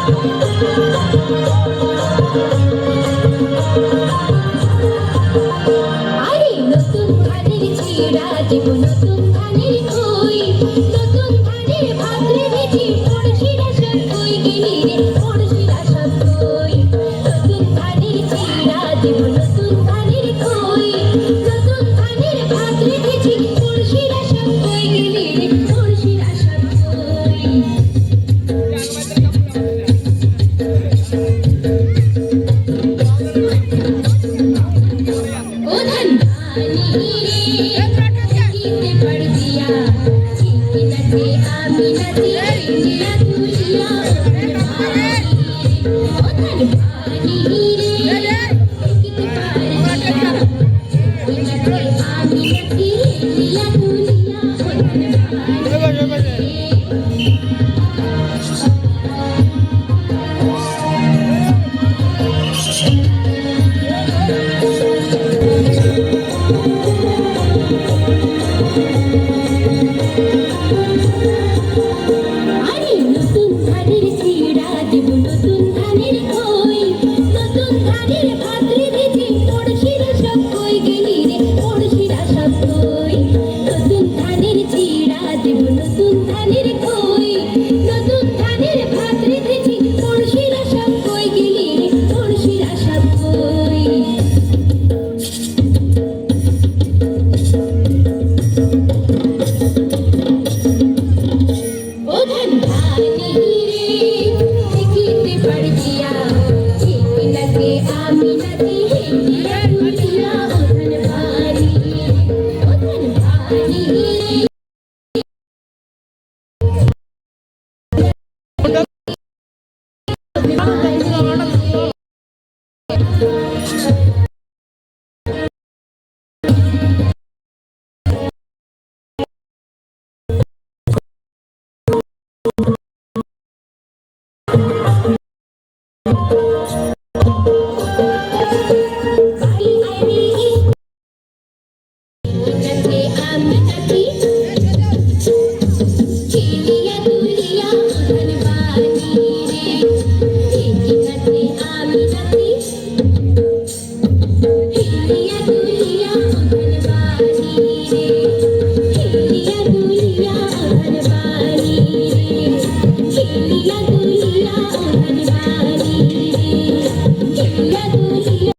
আরে নতুন ধানের ছিড়া দেব নতুন ধানের খই, নতুন ধানের ভাত রেঁধেছি পড়শিরা সব কই গেলি রে পড়শিরা সব কই। নতুন ধানের ছিড়া দেব নতুন ধানের খই, নতুন ধানের ভাত রেঁধেছি পড়শিরা সব কই গেলি রে পড়শিরা সব কই। ओ धन धानी रे गीते पढ़ दिया ठीक नथे आमी नथी इंडिया दुनिया ओ धन धानी रे गीते पढ़ दिया ठीक नथे आमी नथी इंडिया दुनिया ओ धन धानी আরে নতুন ধানের ছিড়া দেব নতুন ধানের খই, নতুন ধানের ভাত রেঁধেছি পড়শিরা সব কই গেলি রে পড়শিরা সব কই। নতুন ধানের ছিড়া দেব নতুন ধানের খই, নতুন ধানের ভাত রেঁধেছি পড়শিরা সব কই গেলি রে পড়শিরা সব কই। ओ धन धानी रे गीते पढ़ दिया ठीक लगे आमी नथी इंडिया दुनिया ओ धन धानी रे आई आई नथे आमी नथी इंडिया दुनिया ओ धन धानी रे ठीक नथे आमी नथी इंडिया दुनिया ओ धन धानी रे इंडिया दुनिया ओ धन धानी रे इंडिया दुनिया ओ धन धानी रे इंडिया दुनिया